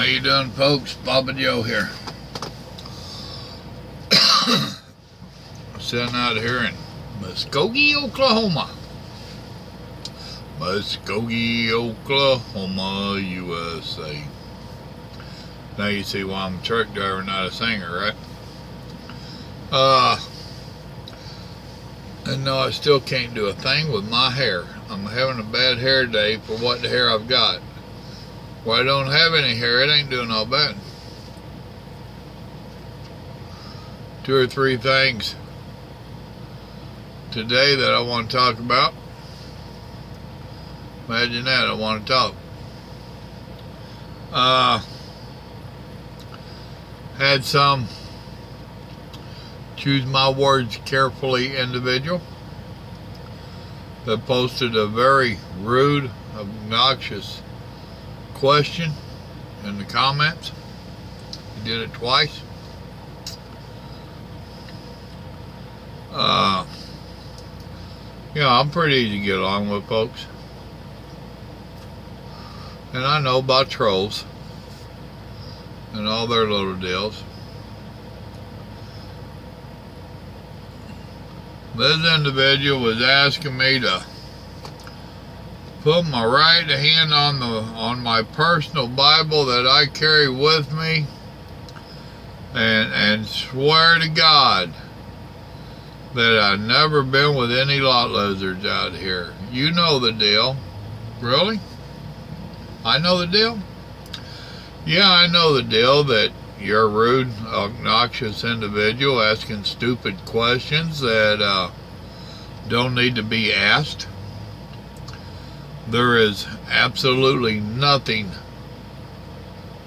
you doing, folks? Papa Joe here. Sitting out here in Muskogee, Oklahoma. Muskogee, Oklahoma, USA. Now you see why I'm a truck driver, not a singer, right? And no, I still can't do a thing with my hair. I'm having a bad hair day for what the hair I've got. Well, I don't have any hair, it ain't doing all bad. 2 or 3 things today that I want to talk about. Imagine that, I want to talk. Had some, choose my words carefully, individual that posted a very rude, obnoxious question in the comments. He did it twice. Yeah, I'm pretty easy to get along with, folks. And I know about trolls and all their little deals. This individual was asking me to put my right hand on my personal Bible that I carry with me and swear to God that I've never been with any lot lizards out here. You know the deal. Really? I know the deal? Yeah, I know the deal that you're a rude, obnoxious individual asking stupid questions that don't need to be asked. There is absolutely nothing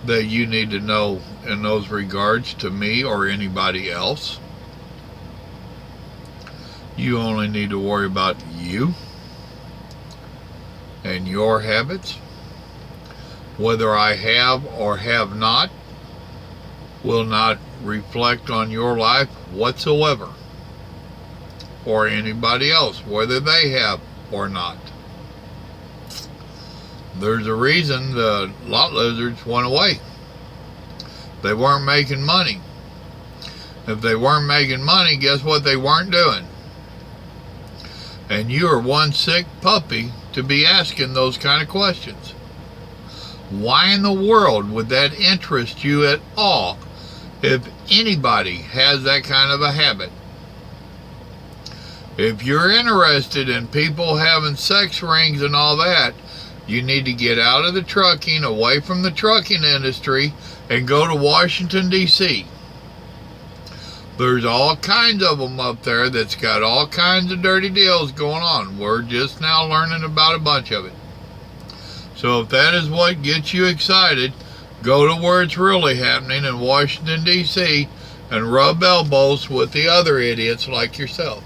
that you need to know in those regards to me or anybody else. You only need to worry about you and your habits. Whether I have or have not will not reflect on your life whatsoever, or anybody else, whether they have or not. There's a reason the lot lizards went away. They weren't making money. If they weren't making money, guess what they weren't doing? And you are one sick puppy to be asking those kind of questions. Why in the world would that interest you at all if anybody has that kind of a habit? If you're interested in people having sex rings and all that, you need to get out of the trucking, away from the trucking industry, and go to Washington, D.C. There's all kinds of them up there that's got all kinds of dirty deals going on. We're just now learning about a bunch of it. So if that is what gets you excited, go to where it's really happening in Washington, D.C. and rub elbows with the other idiots like yourself.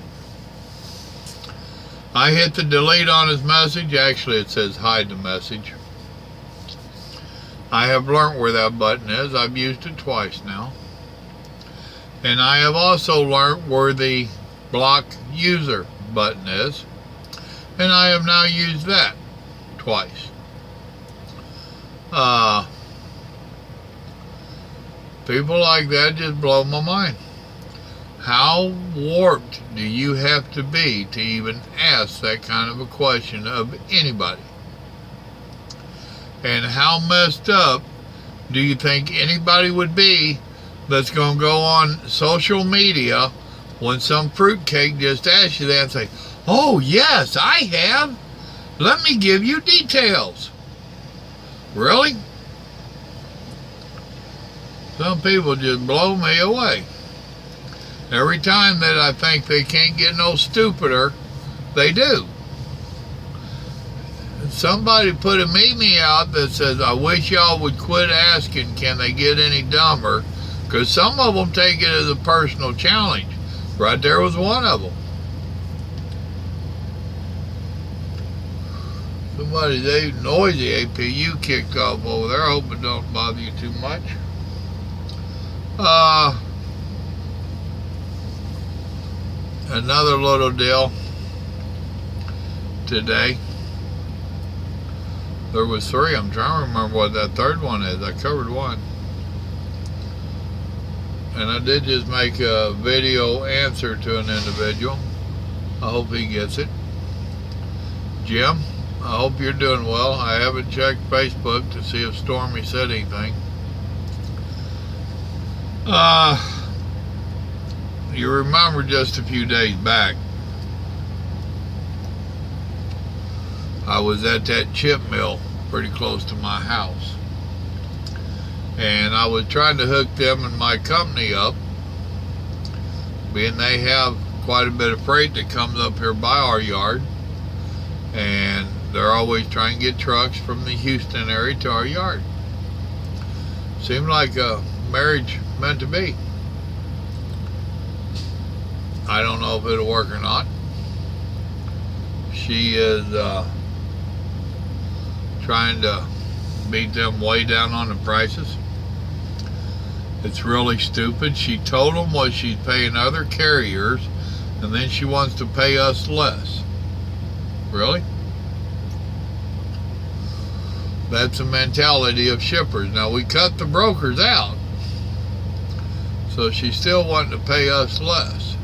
I hit the delete on his message. Actually, it says hide the message. I have learned where that button is. I've used it twice now. And I have also learned where the block user button is. And I have now used that twice. People like that just blow my mind. How warped do you have to be to even ask that kind of a question of anybody? And how messed up do you think anybody would be that's going to go on social media when some fruitcake just asks you that and say, "Oh yes, I have. Let me give you details." Really? Some people just blow me away. Every time that I think they can't get no stupider, they do. Somebody put a meme out that says, "I wish y'all would quit asking, can they get any dumber?" Because some of them take it as a personal challenge. Right there was one of them. Somebody's noisy APU kicked off over there. I hope it don't bother you too much. Another little deal today. There was 3. I'm trying to remember what that third one is. I covered one. And I did just make a video answer to an individual. I hope he gets it. Jim, I hope you're doing well. I haven't checked Facebook to see if Stormy said anything. You remember just a few days back, I was at that chip mill pretty close to my house, and I was trying to hook them and my company up, being they have quite a bit of freight that comes up here by our yard, and they're always trying to get trucks from the Houston area to our yard. Seemed like a marriage meant to be. I don't know if it'll work or not. She is trying to beat them way down on the prices. It's really stupid. She told them what she's paying other carriers, and then she wants to pay us less. Really? That's the mentality of shippers. Now, we cut the brokers out, so she's still wanting to pay us less.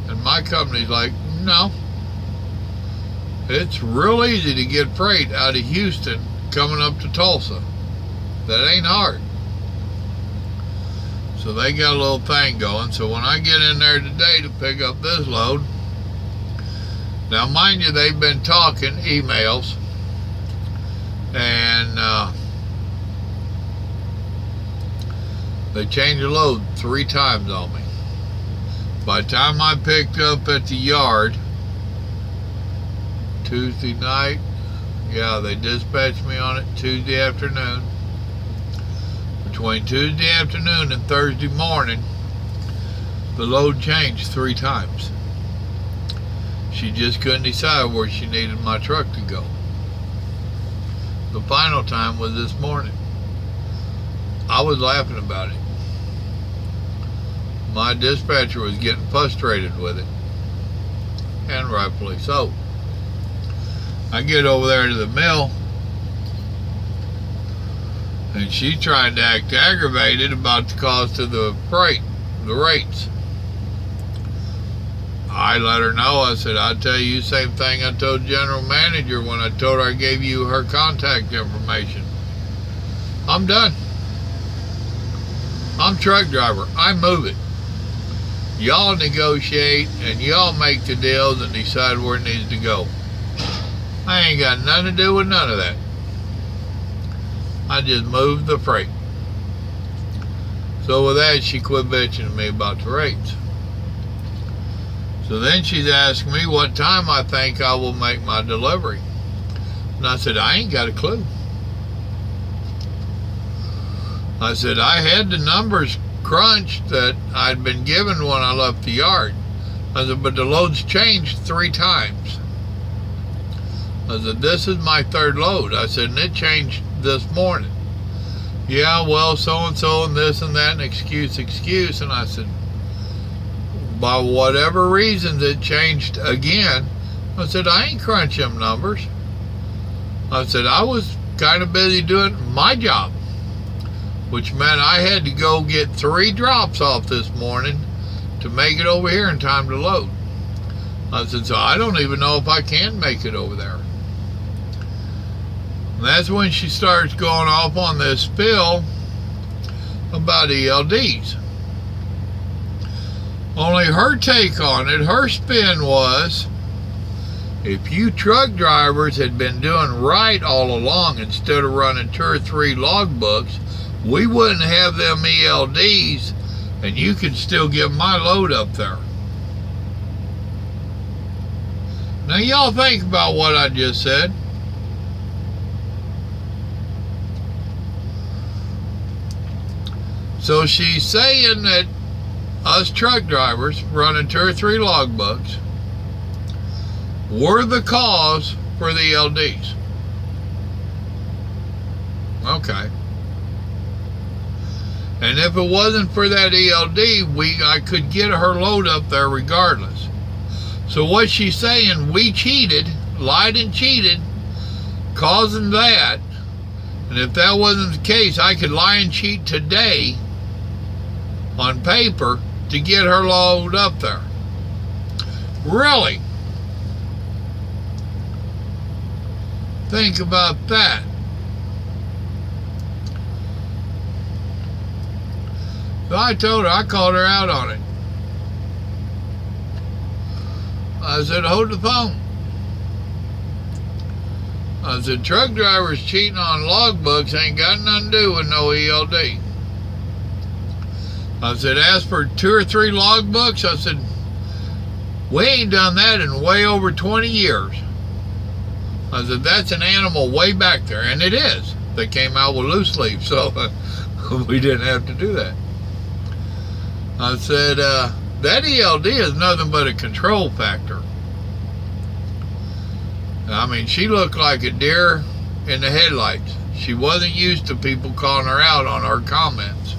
And my company's like, no. It's real easy to get freight out of Houston coming up to Tulsa. That ain't hard. So they got a little thing going. So when I get in there today to pick up this load, now mind you, they've been talking emails, and they changed the load 3 times on me. By the time I picked up at the yard Tuesday night, yeah, they dispatched me on it Tuesday afternoon. Between Tuesday afternoon and Thursday morning, the load changed 3 times. She just couldn't decide where she needed my truck to go. The final time was this morning. I was laughing about it. My dispatcher was getting frustrated with it, and rightfully so. I get over there to the mill, and she tried to act aggravated about the cost of the freight, the rates. I let her know. I said, I'll tell you the same thing I told general manager when I told her I gave you her contact information. I'm done. I'm truck driver. I move it. Y'all negotiate and y'all make the deals and decide where it needs to go. I ain't got nothing to do with none of that. I just moved the freight. So with that, she quit bitching to me about the rates. So then she's asked me what time I think I will make my delivery. And I said, I ain't got a clue. I said, I had the numbers crunched that I'd been given when I left the yard. I said, but the load's changed 3 times. I said, this is my 3rd load. I said, and it changed this morning. Yeah, well, so-and-so and this and that, and excuse. And I said, by whatever reasons it changed again. I said, I ain't crunching them numbers. I said, I was kind of busy doing my job, which meant I had to go get 3 drops off this morning to make it over here in time to load. I said, so I don't even know if I can make it over there. And that's when she starts going off on this spill about ELDs. Only her take on it, her spin was, if you truck drivers had been doing right all along instead of running 2 or 3 logbooks, we wouldn't have them ELDs, and you could still get my load up there. Now y'all think about what I just said. So she's saying that us truck drivers running 2 or 3 logbooks were the cause for the ELDs. Okay. And if it wasn't for that ELD, I could get her load up there regardless. So what she's saying, we cheated, lied and cheated, causing that. And if that wasn't the case, I could lie and cheat today on paper to get her load up there. Really? Think about that. So I told her, I called her out on it. I said, hold the phone. I said, truck drivers cheating on logbooks ain't got nothing to do with no ELD. I said, ask for 2 or 3 logbooks. I said, we ain't done that in way over 20 years. I said, that's an animal way back there. And it is. They came out with loose leaf, so we didn't have to do that. I said, that ELD is nothing but a control factor. I mean, she looked like a deer in the headlights. She wasn't used to people calling her out on her comments,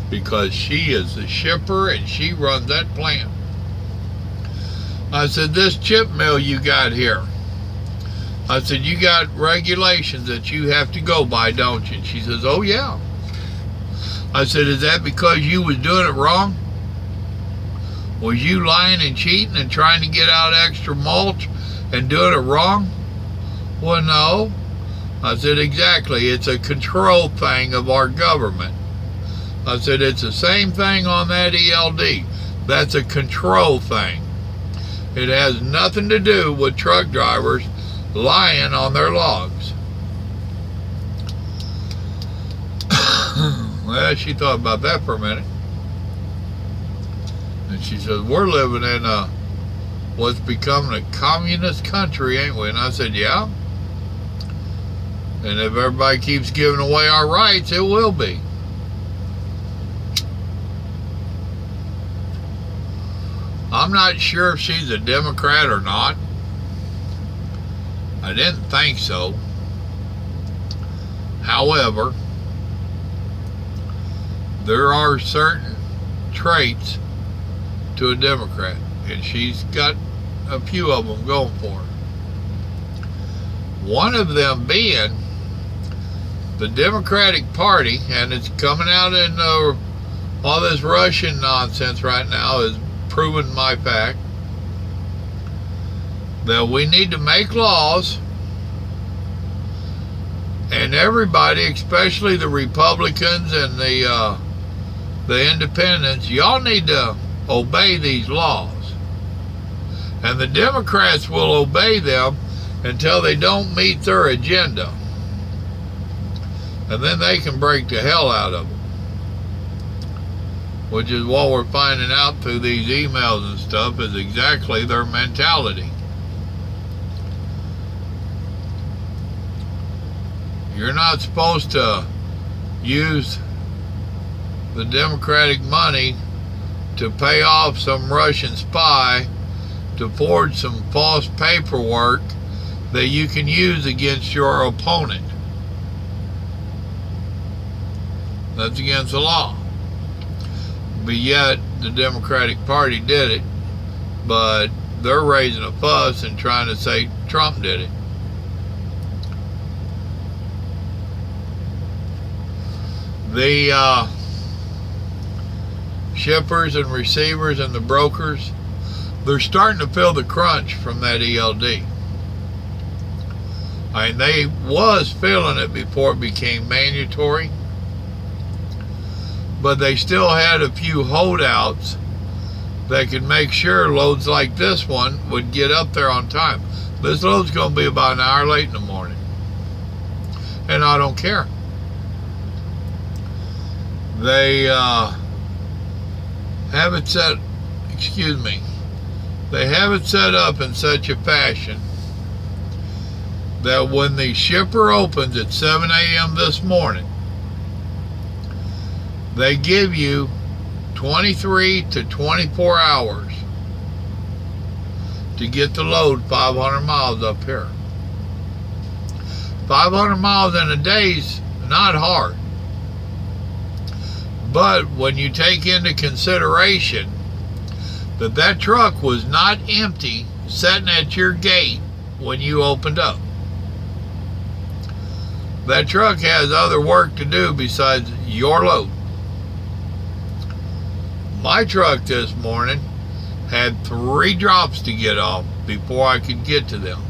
because she is the shipper and she runs that plant. I said, this chip mill you got here, I said, you got regulations that you have to go by, don't you? And she says, oh yeah. I said, is that because you was doing it wrong? Was you lying and cheating and trying to get out extra mulch and doing it wrong? Well, no. I said, exactly. It's a control thing of our government. I said, it's the same thing on that ELD. That's a control thing. It has nothing to do with truck drivers lying on their logs. Well, she thought about that for a minute. And she says, we're living in what's becoming a communist country, ain't we? And I said, yeah. And if everybody keeps giving away our rights, it will be. I'm not sure if she's a Democrat or not. I didn't think so. However, there are certain traits to a Democrat, and she's got a few of them going for her. One of them being the Democratic Party, and it's coming out in all this Russian nonsense right now is proving my fact, that we need to make laws, and everybody, especially the Republicans and the independents, y'all need to obey these laws. And the Democrats will obey them until they don't meet their agenda. And then they can break the hell out of them. Which is what we're finding out through these emails and stuff, is exactly their mentality. You're not supposed to use the Democratic money to pay off some Russian spy to forge some false paperwork that you can use against your opponent. That's against the law. But yet, the Democratic Party did it, but they're raising a fuss and trying to say Trump did it. The shippers and receivers and the brokers, they're starting to feel the crunch from that ELD. I mean, they was feeling it before it became mandatory, but they still had a few holdouts that could make sure loads like this one would get up there on time. This load's going to be about an hour late in the morning, and I don't care. They have it set, they have it set up in such a fashion that when the shipper opens at 7 a.m. this morning, they give you 23 to 24 hours to get the load 500 miles up here. 500 miles in a day's not hard. But when you take into consideration that that truck was not empty sitting at your gate when you opened up. That truck has other work to do besides your load. My truck this morning had 3 drops to get off before I could get to them.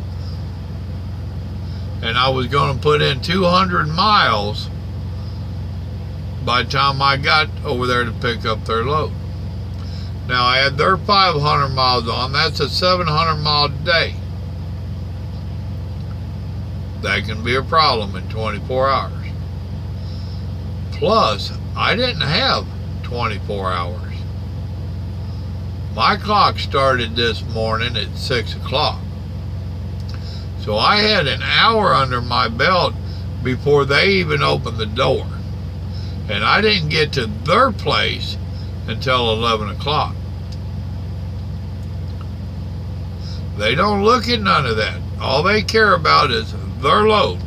And I was going to put in 200 miles by the time I got over there to pick up their load. Now I had their 500 miles on. That's a 700 mile day. That can be a problem in 24 hours. Plus, I didn't have 24 hours. My clock started this morning at 6 o'clock. So I had an hour under my belt before they even opened the door. And I didn't get to their place until 11 o'clock. They don't look at none of that. All they care about is their load.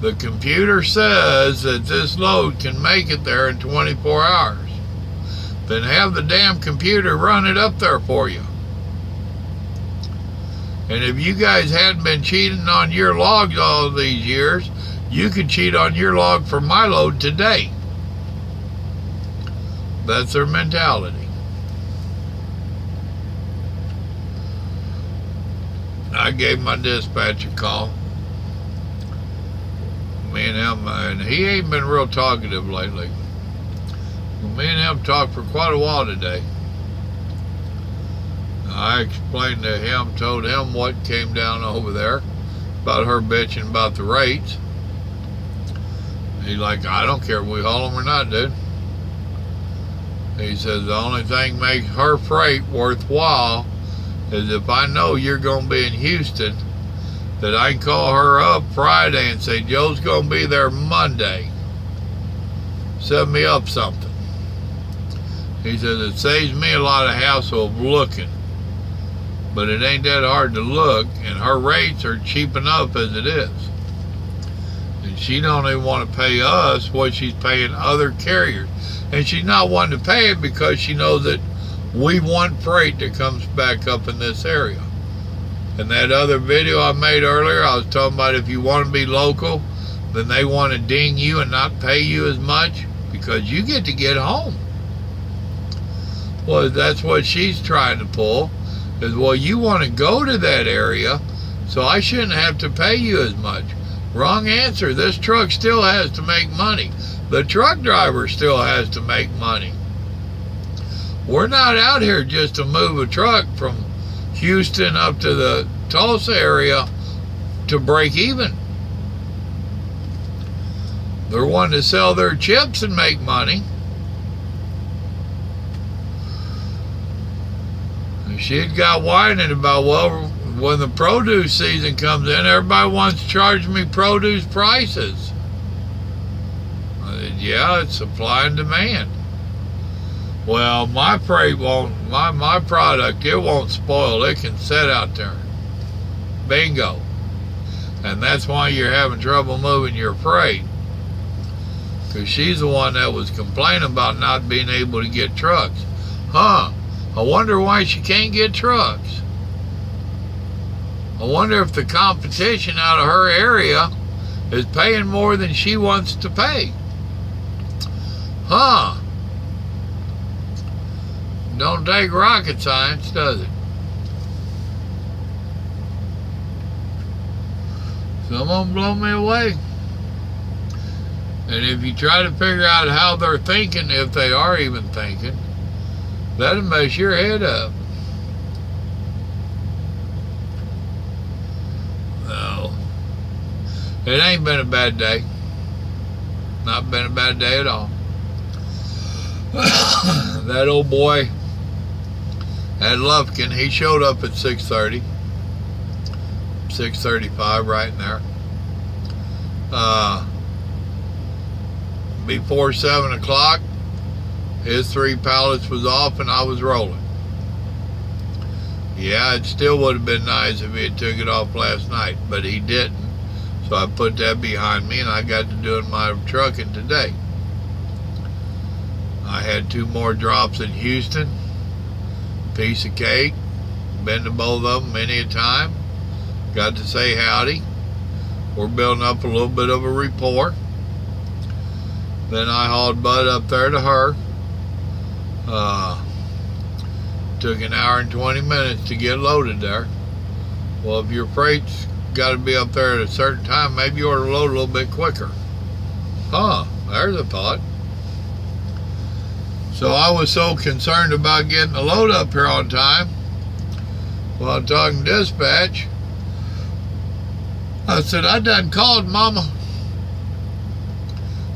The computer says that this load can make it there in 24 hours. Then have the damn computer run it up there for you. And if you guys hadn't been cheating on your logs all these years, you could cheat on your log for my load today. That's their mentality. I gave my dispatcher a call. Me and him, and he ain't been real talkative lately. Me and him talked for quite a while today. I explained to him, told him what came down over there about her bitching about the rates. He's like, I don't care if we haul them or not, dude. He says the only thing makes her freight worthwhile is if I know you're going to be in Houston, that I can call her up Friday and say, Joe's going to be there Monday. Set me up something. He says it saves me a lot of hassle of looking. But it ain't that hard to look, and her rates are cheap enough as it is. And she don't even want to pay us what she's paying other carriers. And she's not wanting to pay it because she knows that we want freight that comes back up in this area. In that other video I made earlier, I was talking about if you want to be local, then they want to ding you and not pay you as much because you get to get home. Well, that's what she's trying to pull, is, well, you want to go to that area, so I shouldn't have to pay you as much. Wrong answer. This truck still has to make money. The truck driver still has to make money. We're not out here just to move a truck from Houston up to the Tulsa area to break even. They're wanting to sell their chips and make money. She had got whining about, well, when the produce season comes in, everybody wants to charge me produce prices. I said, yeah, it's supply and demand. Well, my freight won't, my product, it won't spoil. It can sit out there. Bingo. And that's why you're having trouble moving your freight. Because she's the one that was complaining about not being able to get trucks. Huh. I wonder why she can't get trucks. I wonder if the competition out of her area is paying more than she wants to pay. Huh. Don't take rocket science, does it? Some of them blow me away. And if you try to figure out how they're thinking, if they are even thinking, that'll mess your head up. No. It ain't been a bad day. Not been a bad day at all. That old boy at Lufkin, he showed up at 6:30. 6:35, right in there. Before 7 o'clock, his 3 pallets was off and I was rolling. Yeah, it still would have been nice if he had took it off last night, but he didn't. So I put that behind me and I got to doing my trucking today. I had 2 more drops in Houston. Piece of cake. Been to both of them many a time. Got to say howdy. We're building up a little bit of a rapport. Then I hauled Bud up there to her. Took an hour and 20 minutes to get loaded there. Well, if your freight's got to be up there at a certain time, maybe you ought to load a little bit quicker. There's a thought. So I was so concerned about getting the load up here on time. While talking dispatch, I said, I done called Mama.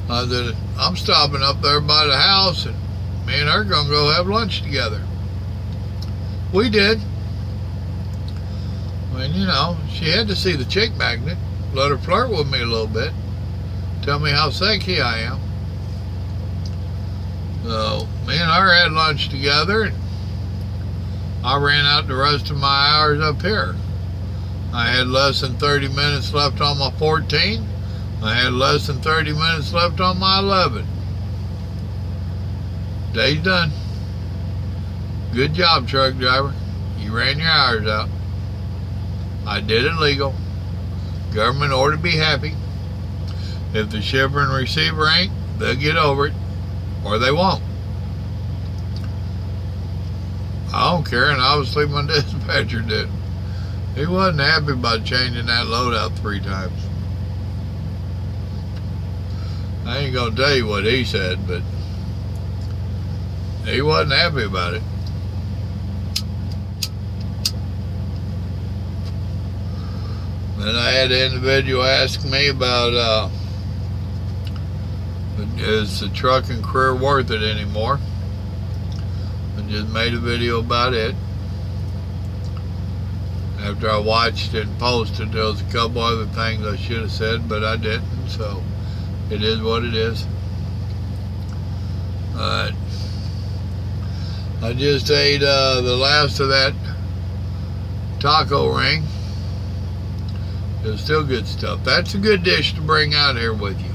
I said, I'm stopping up there by the house, and me and her gonna go have lunch together. We did. I mean, she had to see the chick magnet. Let her flirt with me a little bit. Tell me how sexy I am. So, me and her had lunch together, and I ran out the rest of my hours up here. I had less than 30 minutes left on my 14. I had less than 30 minutes left on my 11. Day's done. Good job, truck driver. You ran your hours out. I did it legal. Government ought to be happy. If the shipper and receiver ain't, they'll get over it, or they won't. I don't care, and obviously my dispatcher did. He wasn't happy about changing that load out 3 times. I ain't gonna tell you what he said, but he wasn't happy about it. Then I had an individual ask me about, is the trucking career worth it anymore? And just made a video about it. After I watched it and posted, there was a couple other things I should have said, but I didn't, so it is what it is. I just ate the last of that taco ring. It's still good stuff. That's a good dish to bring out here with you.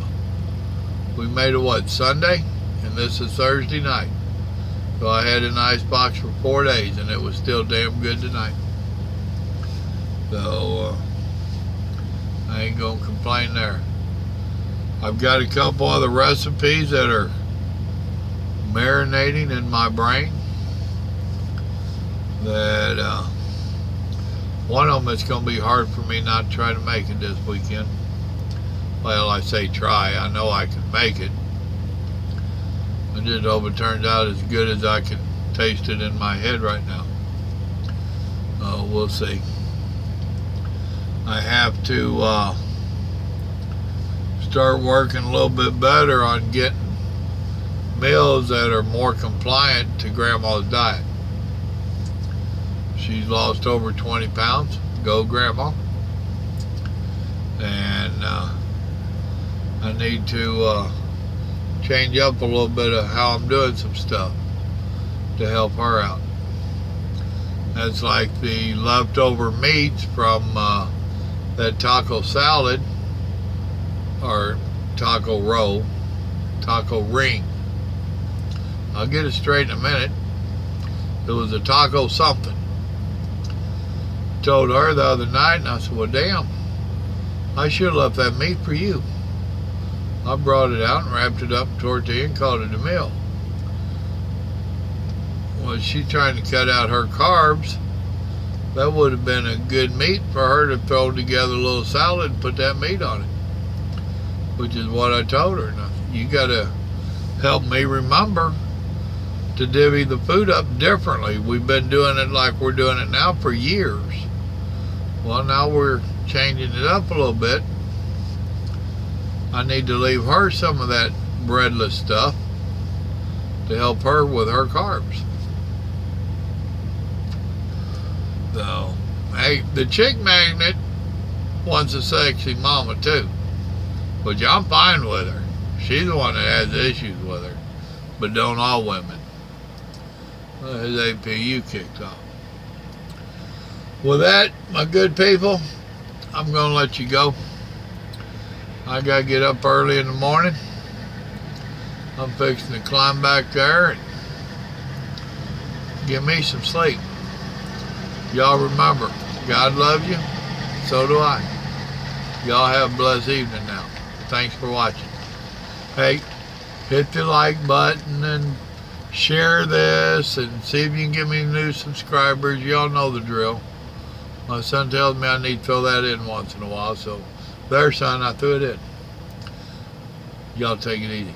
We made it, Sunday? And this is Thursday night. So I had an ice box for 4 days, and it was still damn good tonight. So, I ain't gonna complain there. I've got a couple other recipes that are marinating in my brain. That, one of them, it's going to be hard for me not to try to make it this weekend. Well, I say try. I know I can make it. I just hope it turns out as good as I can taste it in my head right now. We'll see. I have to start working a little bit better on getting meals that are more compliant to Grandma's diet. She's lost over 20 pounds. Go, Grandma. And I need to change up a little bit of how I'm doing some stuff to help her out. That's like the leftover meats from that taco salad or taco roll, taco ring. I'll get it straight in a minute. It was a taco something. Told her the other night, and I said, well, damn, I should have left that meat for you. I brought it out and wrapped it up in tortilla and called it a meal. Well, she's trying to cut out her carbs. That would have been a good meat for her to throw together a little salad and put that meat on it, which is what I told her. Now, you got to help me remember to divvy the food up differently. We've been doing it like we're doing it now for years. Well, now we're changing it up a little bit. I need to leave her some of that breadless stuff to help her with her carbs. So, hey, the chick magnet wants a sexy mama too, which I'm fine with her. She's the one that has issues with her, but don't all women. His APU kicked off. With that, my good people, I'm going to let you go. I got to get up early in the morning. I'm fixing to climb back there and get me some sleep. Y'all remember, God loves you, so do I. Y'all have a blessed evening now. Thanks for watching. Hey, hit the like button and share this and see if you can get me new subscribers. Y'all know the drill. My son tells me I need to fill that in once in a while, so there, son, I threw it in. Y'all take it easy.